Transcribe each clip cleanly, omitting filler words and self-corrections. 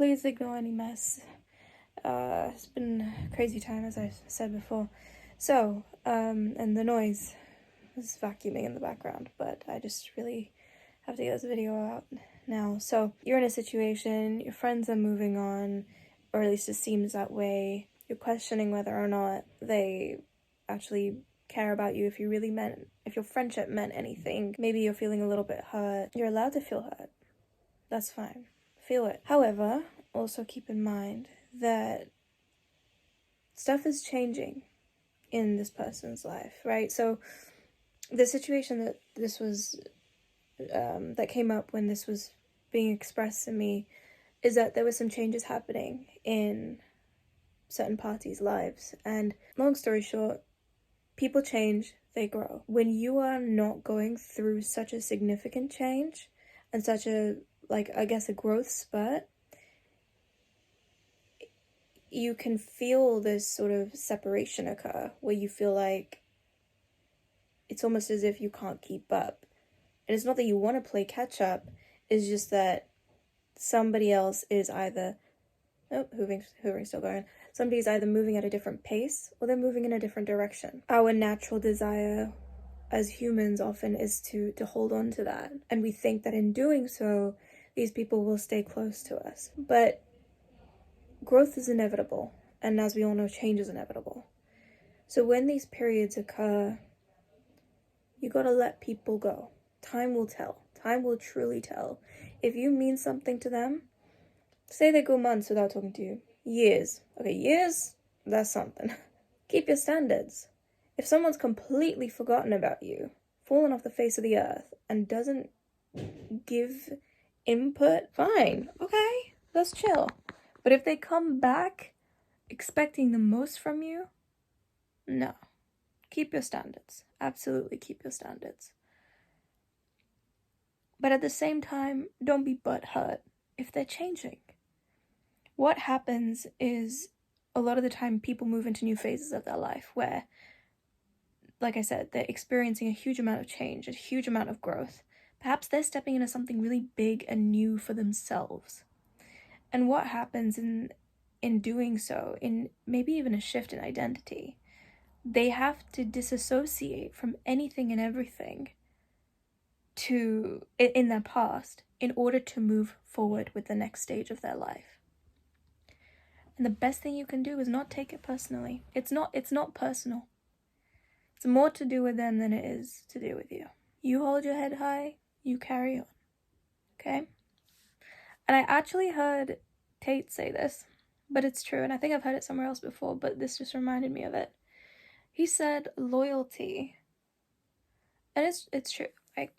Please ignore any mess. It's been a crazy time, as I said before. So, and the noise is vacuuming in the background, but I just really have to get this video out now. So, you're in a situation, your friends are moving on, or at least it seems that way. You're questioning whether or not they actually care about you, if your friendship meant anything. Maybe you're feeling a little bit hurt. You're allowed to feel hurt. That's fine. Feel it. However, also keep in mind that stuff is changing in this person's life, right? So the situation that this was, that came up when this was being expressed to me, is that there were some changes happening in certain parties' lives. And long story short, people change, they grow. When you are not going through such a significant change and such a, a growth spurt, you can feel this sort of separation occur where you feel like it's almost as if you can't keep up. And it's not that you want to play catch up, it's just that somebody else is either, hoovering still going. Somebody's either moving at a different pace or they're moving in a different direction. Our natural desire as humans often is to hold on to that. And we think that in doing so, these people will stay close to us. But growth is inevitable. And as we all know, change is inevitable. So when these periods occur, you gotta let people go. Time will tell. Time will truly tell. If you mean something to them, say they go months without talking to you. Years. Okay, years? That's something. Keep your standards. If someone's completely forgotten about you, fallen off the face of the earth, and doesn't give input, fine. Okay, let's chill. But if they come back expecting the most from you, no. Keep your standards. Absolutely keep your standards. But at the same time, don't be butthurt if they're changing. What happens is, a lot of the time, people move into new phases of their life where, like I said, they're experiencing a huge amount of change, a huge amount of growth. Perhaps they're stepping into something really big and new for themselves. And what happens in doing so, in maybe even a shift in identity, they have to disassociate from anything and everything in their past in order to move forward with the next stage of their life. And the best thing you can do is not take it personally. It's not personal. It's more to do with them than it is to do with you. You hold your head high, you carry on. Okay? And I actually heard Tate say this, but it's true, and I think I've heard it somewhere else before, but this just reminded me of it. He said loyalty, and it's true, right?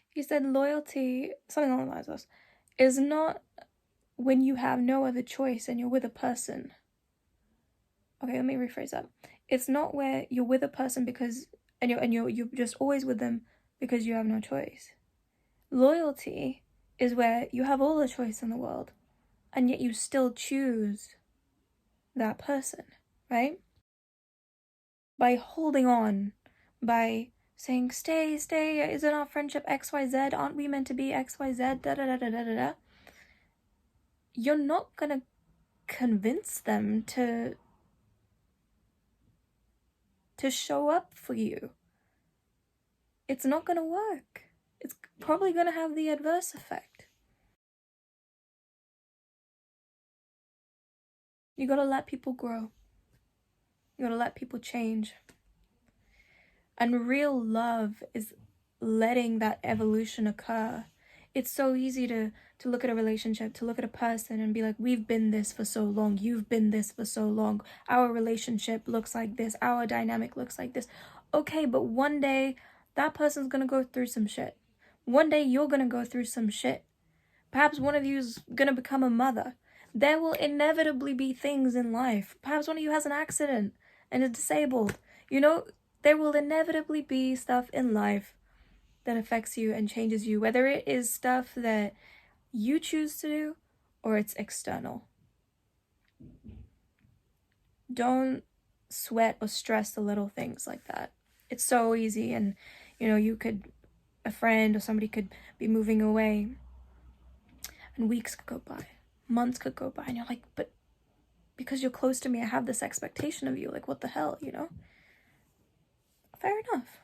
He said loyalty, something along the lines of this, is not when you have no other choice and you're with a person. Okay, let me rephrase that. It's not where you're with a person because you're just always with them because you have no choice. Loyalty is where you have all the choice in the world and yet you still choose that person, right? By holding on, by saying, stay, isn't our friendship XYZ? Aren't we meant to be XYZ? Da-da-da-da-da-da. You're not gonna convince them to show up for you. It's not gonna work. It's probably gonna have the adverse effect. You gotta let people grow. You gotta let people change. And real love is letting that evolution occur. It's so easy to look at a relationship, to look at a person and be like, we've been this for so long, you've been this for so long, our relationship looks like this, our dynamic looks like this. Okay, but one day that person's gonna go through some shit. One day you're gonna go through some shit. Perhaps one of you's gonna become a mother. There will inevitably be things in life. Perhaps one of you has an accident and is disabled. There will inevitably be stuff in life that affects you and changes you, whether it is stuff that you choose to do or it's external. Don't sweat or stress the little things like that. It's so easy, and a friend or somebody could be moving away and weeks could go by, months could go by and you're like, but because you're close to me, I have this expectation of you. Like, what the hell, you know? Fair enough.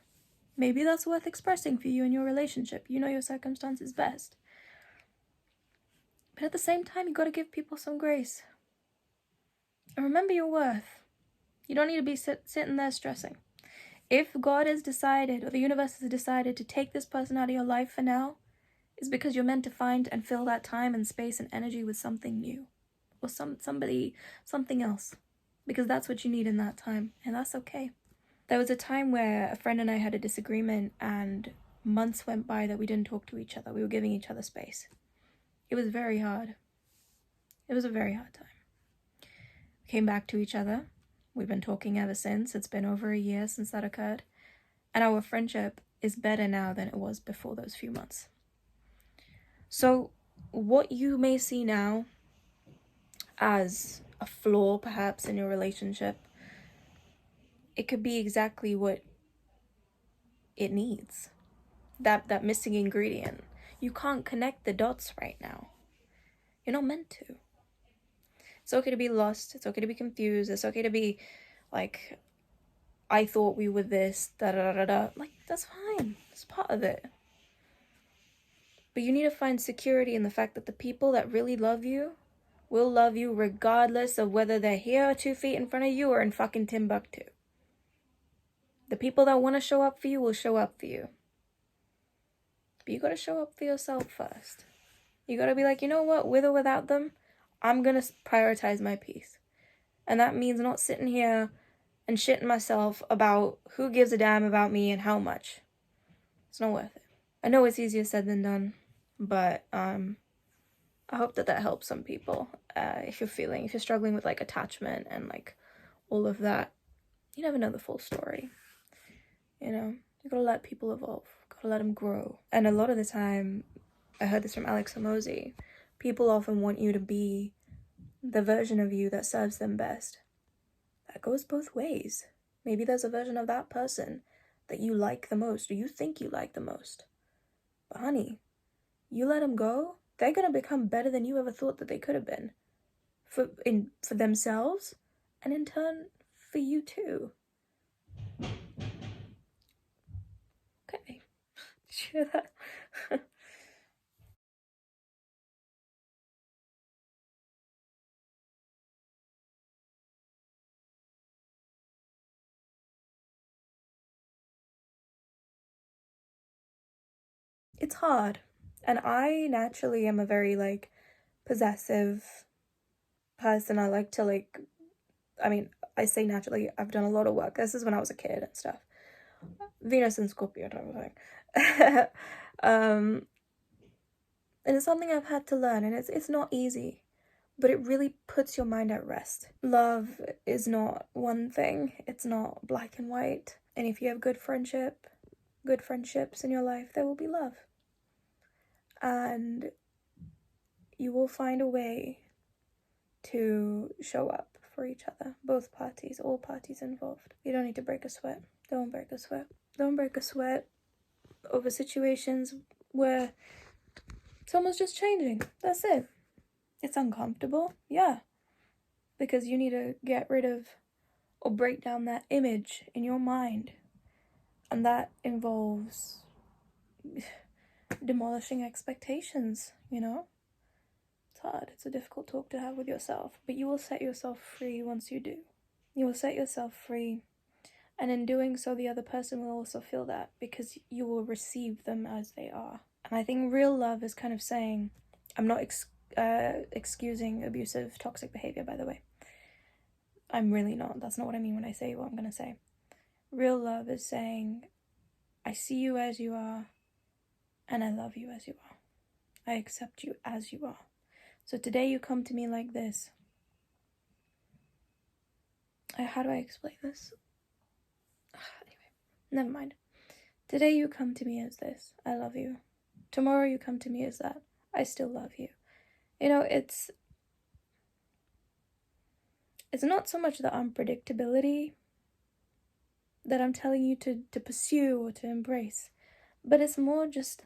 Maybe that's worth expressing for you in your relationship. You know your circumstances best. But at the same time, you gotta give people some grace. And remember your worth. You don't need to be sitting there stressing. If God has decided, or the universe has decided to take this person out of your life for now, it's because you're meant to find and fill that time and space and energy with something new. Or something else. Because that's what you need in that time. And that's okay. There was a time where a friend and I had a disagreement and months went by that we didn't talk to each other. We were giving each other space. It was very hard. It was a very hard time. We came back to each other. We've been talking ever since. It's been over a year since that occurred. And our friendship is better now than it was before those few months. So what you may see now as a flaw perhaps in your relationship, it could be exactly what it needs. That missing ingredient. You can't connect the dots right now. You're not meant to. It's okay to be lost. It's okay to be confused. It's okay to be like, I thought we were this, da-da-da-da-da. Like, that's fine. It's part of it. But you need to find security in the fact that the people that really love you will love you regardless of whether they're here 2 feet in front of you or in fucking Timbuktu. The people that want to show up for you will show up for you. But you gotta show up for yourself first. You gotta be like, you know what, with or without them, I'm gonna prioritize my peace. And that means not sitting here and shitting myself about who gives a damn about me and how much. It's not worth it. I know it's easier said than done, but I hope that helps some people. If you're struggling with like attachment and like all of that, you never know the full story. You know, you gotta let people evolve, gotta let them grow. And a lot of the time, I heard this from Alex Hormozi, people often want you to be the version of you that serves them best. That goes both ways. Maybe there's a version of that person that you like the most, or you think you like the most. But honey, you let them go, they're gonna become better than you ever thought that they could have been. For themselves, and in turn, for you too. Okay. Did you hear that? It's hard. And I naturally am a very, like, possessive person. I like to, like, I say naturally, I've done a lot of work. This is when I was a kid and stuff. Venus and Scorpio type of thing. And it's something I've had to learn, and it's not easy, but it really puts your mind at rest. Love is not one thing. It's not black and white. And if you have good friendships in your life, there will be love. And you will find a way to show up for each other, both parties, all parties involved. You don't need to break a sweat. Don't break a sweat. Don't break a sweat over situations where someone's just changing. That's it. It's uncomfortable, yeah, because you need to get rid of or break down that image in your mind, and that involves demolishing expectations, you know? It's hard. It's a difficult talk to have with yourself, but you will set yourself free once you do. You will set yourself free, and in doing so, the other person will also feel that, because you will receive them as they are. And I think real love is kind of saying, I'm not excusing abusive, toxic behavior, by the way. I'm really not. That's not what I mean when I say what I'm going to say. Real love is saying, I see you as you are, and I love you as you are. I accept you as you are. So today you come to me like this. How do I explain this? Anyway, never mind. Today you come to me as this. I love you. Tomorrow you come to me as that. I still love you. You know, it's not so much the unpredictability that I'm telling you to pursue or to embrace, but it's more just,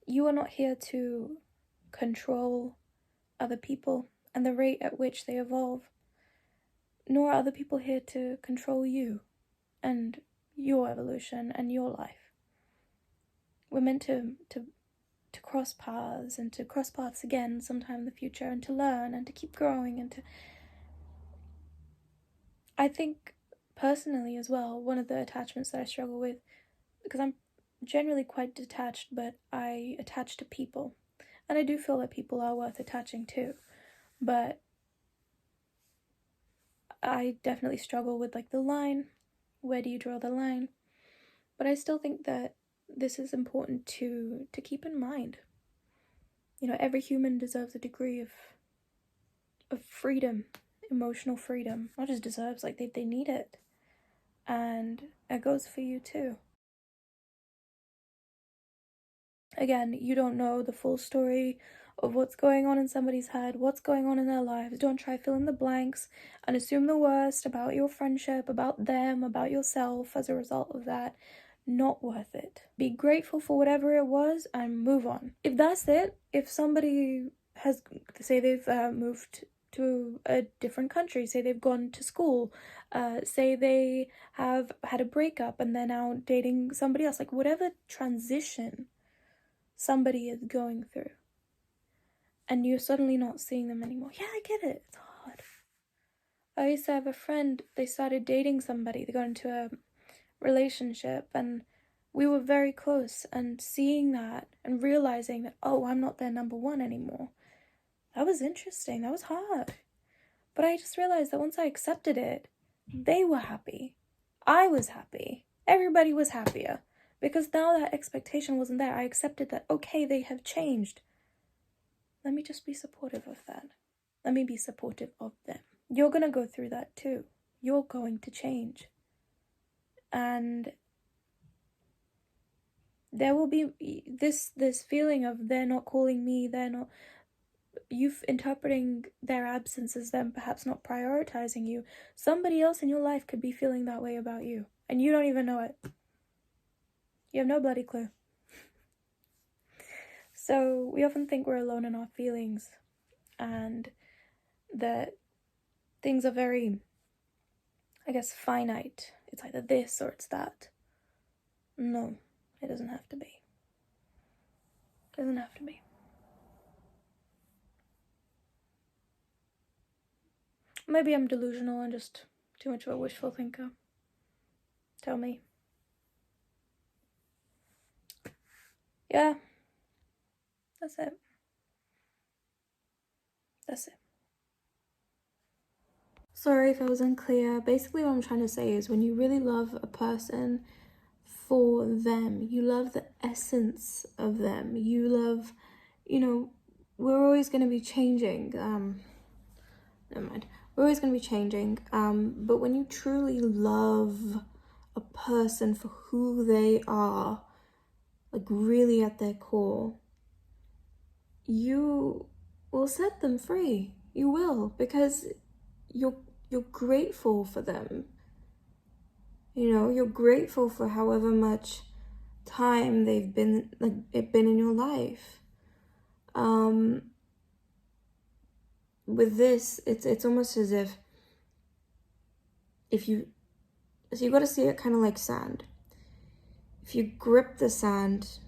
you are not here to control other people and the rate at which they evolve, nor are other people here to control you and your evolution and your life. We're meant to cross paths and to cross paths again sometime in the future and to learn and to keep growing and to... I think personally as well, one of the attachments that I struggle with, because I'm generally quite detached, but I attach to people. And I do feel that people are worth attaching to. But I definitely struggle with like the line. Where do you draw the line? But I still think that this is important to keep in mind. You know, every human deserves a degree of freedom, emotional freedom. Not just deserves, like they need it. And it goes for you too. Again, you don't know the full story of what's going on in somebody's head, what's going on in their lives. Don't try fill in the blanks and assume the worst about your friendship, about them, about yourself as a result of that. Not worth it. Be grateful for whatever it was and move on. If that's it, if somebody has, say they've moved to a different country, say they've gone to school, say they have had a breakup and they're now dating somebody else, like whatever transition somebody is going through, and you're suddenly not seeing them anymore. Yeah, I get it. It's hard. I used to have a friend, they started dating somebody, they got into a relationship, and we were very close, and seeing that and realizing that, oh, I'm not their number one anymore, that was interesting. That was hard. But I just realized that once I accepted it, they were happy. I was happy. Everybody was happier. Because now that expectation wasn't there. I accepted that, okay, they have changed. Let me just be supportive of that. Let me be supportive of them. You're going to go through that too. You're going to change. And there will be this feeling of they're not calling me, they're not... You interpreting their absence as them perhaps not prioritizing you. Somebody else in your life could be feeling that way about you. And you don't even know it. You have no bloody clue. So we often think we're alone in our feelings and that things are very, I guess, finite. It's either this or it's that. No, it doesn't have to be. It doesn't have to be. Maybe I'm delusional and just too much of a wishful thinker. Tell me. Yeah. That's it. That's it. Sorry if I was unclear. Basically what I'm trying to say is when you really love a person for them, you love the essence of them, you love, you know, we're always going to be changing. Never mind. We're always going to be changing. But when you truly love a person for who they are, like really at their core, you will set them free. You will, because you're grateful for them. You know, you're grateful for however much time they've been in your life. With this, it's almost as if you got to see it kind of like sand. If you grip the sand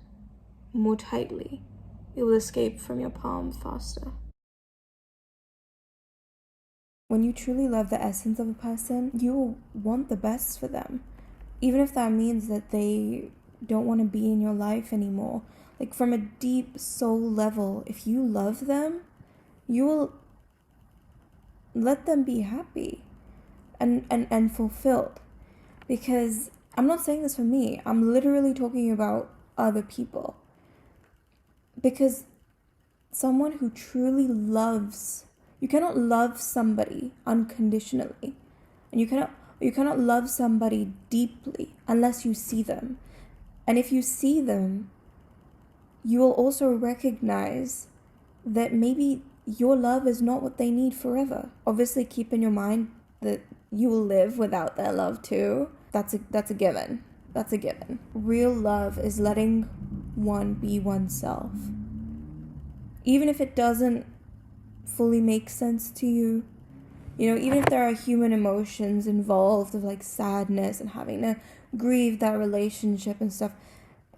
more tightly, it will escape from your palm faster. When you truly love the essence of a person, you will want the best for them. Even if that means that they don't want to be in your life anymore. Like from a deep soul level, if you love them, you will let them be happy and fulfilled. Because I'm not saying this for me, I'm literally talking about other people. Because someone who truly loves, you cannot love somebody unconditionally, and you cannot love somebody deeply unless you see them. And if you see them, you will also recognize that maybe your love is not what they need forever. Obviously, keep in your mind that you will live without their love too. That's a given. That's a given. Real love is letting one be oneself. Even if it doesn't fully make sense to you. You know, even if there are human emotions involved of like sadness and having to grieve that relationship and stuff,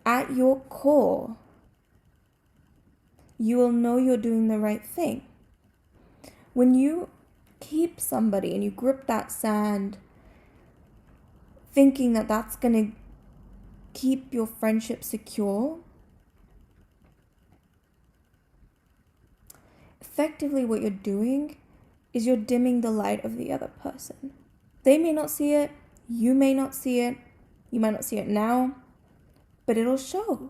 at your core, you will know you're doing the right thing. When you keep somebody and you grip that sand, thinking that that's going to keep your friendship secure, effectively what you're doing is you're dimming the light of the other person. They may not see it, you may not see it, you might not see it now, but it'll show.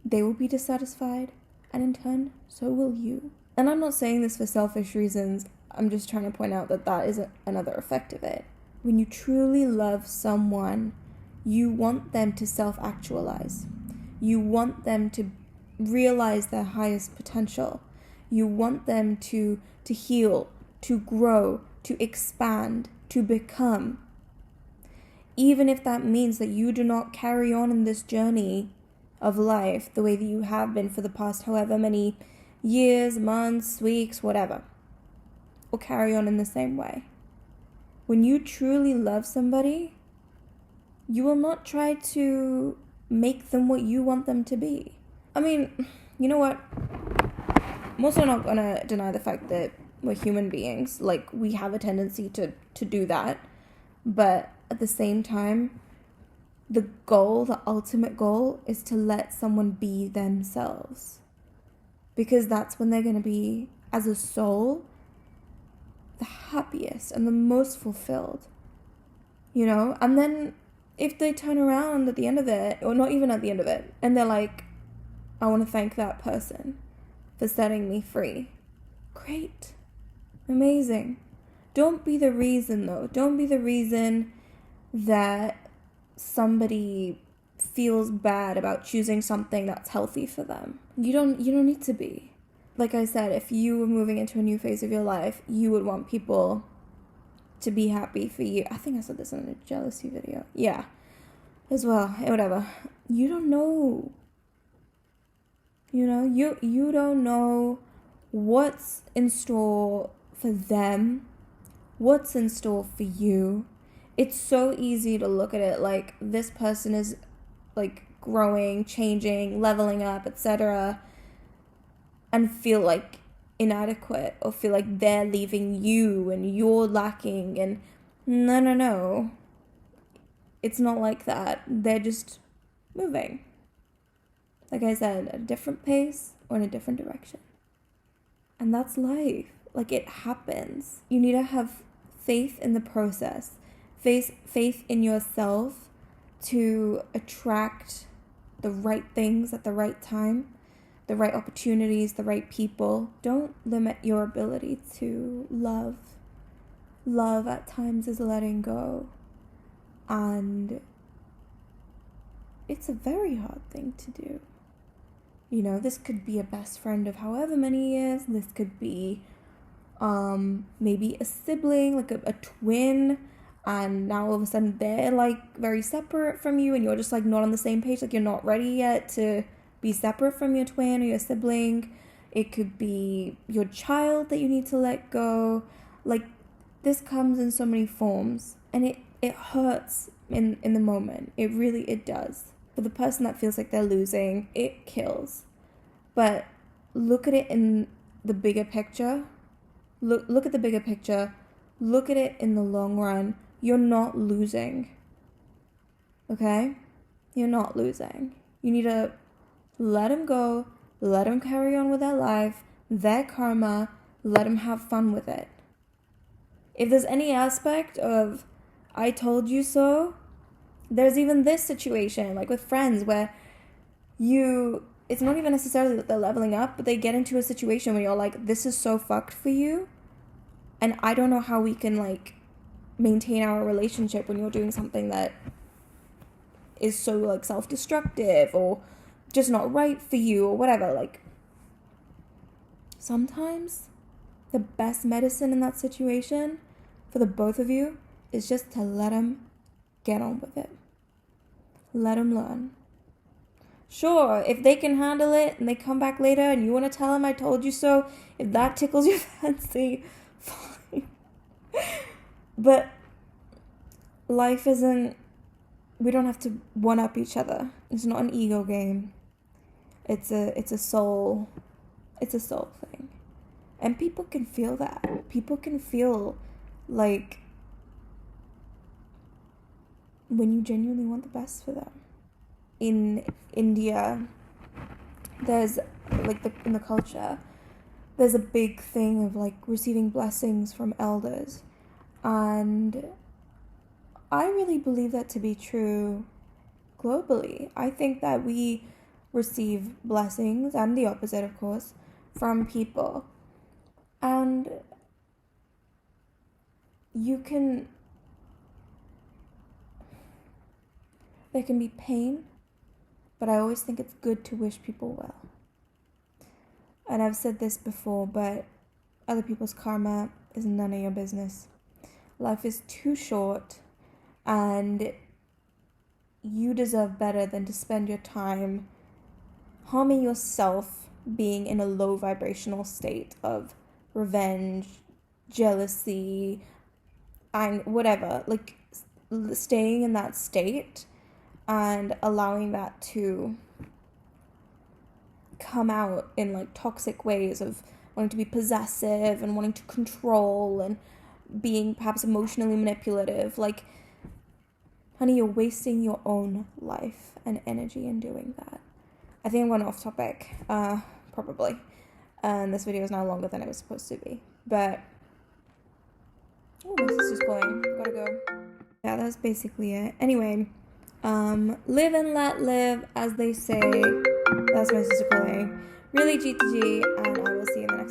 They will be dissatisfied, and in turn, so will you. And I'm not saying this for selfish reasons, I'm just trying to point out that that is another effect of it. When you truly love someone, you want them to self-actualize. You want them to realize their highest potential. You want them to heal, to grow, to expand, to become. Even if that means that you do not carry on in this journey of life the way that you have been for the past however many years, months, weeks, whatever, or carry on in the same way. When you truly love somebody, you will not try to make them what you want them to be. I mean, you know what? I'm also not gonna deny the fact that we're human beings. Like, we have a tendency to do that. But at the same time, the ultimate goal is to let someone be themselves. Because that's when they're gonna be, as a soul, the happiest and the most fulfilled. You know? And then if they turn around at the end of it, or not even at the end of it, and they're like, I want to thank that person for setting me free. Great. Amazing. Don't be the reason, though. Don't be the reason that somebody feels bad about choosing something that's healthy for them. You don't need to be. Like I said, if you were moving into a new phase of your life, you would want people to be happy for you. I think I said this in a jealousy video. Yeah. As well. Whatever. You don't know. You know, you don't know what's in store for them, what's in store for you. It's so easy to look at it like this person is like growing, changing, leveling up, etc., and feel like inadequate or feel like they're leaving you and you're lacking. And no. It's not like that. They're just moving. Like I said, at a different pace or in a different direction. And that's life. Like, it happens. You need to have faith in the process. Faith in yourself to attract the right things at the right time, the right opportunities, the right people. Don't limit your ability to love. Love at times is letting go. And it's a very hard thing to do. You know, this could be a best friend of however many years. This could be maybe a sibling, like a twin. And now all of a sudden they're like very separate from you and you're just like not on the same page. Like, you're not ready yet to be separate from your twin or your sibling. It could be your child that you need to let go. Like, this comes in so many forms, and it hurts in the moment. It does. For the person that feels like they're losing, it kills. But look at it in the bigger picture. Look at the bigger picture. Look at it in the long run. You're not losing. Okay? You're not losing. You need to let them go. Let them carry on with their life, their karma. Let them have fun with it. If there's any aspect of I told you so, there's even this situation, like with friends, where it's not even necessarily that they're leveling up, but they get into a situation where you're like, this is so fucked for you, and I don't know how we can, like, maintain our relationship when you're doing something that is so, like, self-destructive or just not right for you or whatever. Like, sometimes the best medicine in that situation for the both of you is just to let them get on with it. Let them learn. Sure, if they can handle it and they come back later and you want to tell them I told you so, if that tickles your fancy, fine. But life isn't, we don't have to one up each other. It's not an ego game. It's a soul thing. And people can feel that. People can feel like when you genuinely want the best for them. In India, there's like in the culture, there's a big thing of like receiving blessings from elders, and I really believe that to be true globally. I think that we receive blessings, and the opposite, of course, from people, and there can be pain, but I always think it's good to wish people well. And I've said this before, but other people's karma is none of your business. Life is too short, and you deserve better than to spend your time harming yourself, being in a low vibrational state of revenge, jealousy, and whatever. Like, staying in that state and allowing that to come out in like toxic ways of wanting to be possessive and wanting to control and being perhaps emotionally manipulative. Like, honey, you're wasting your own life and energy in doing that. I think I'm going off topic, probably. And this video is now longer than it was supposed to be. But, oh, my sister's calling. Gotta go. Yeah, that's basically it. Anyway, live and let live, as they say. That's my sister calling. Really G to G, and I will see you in the next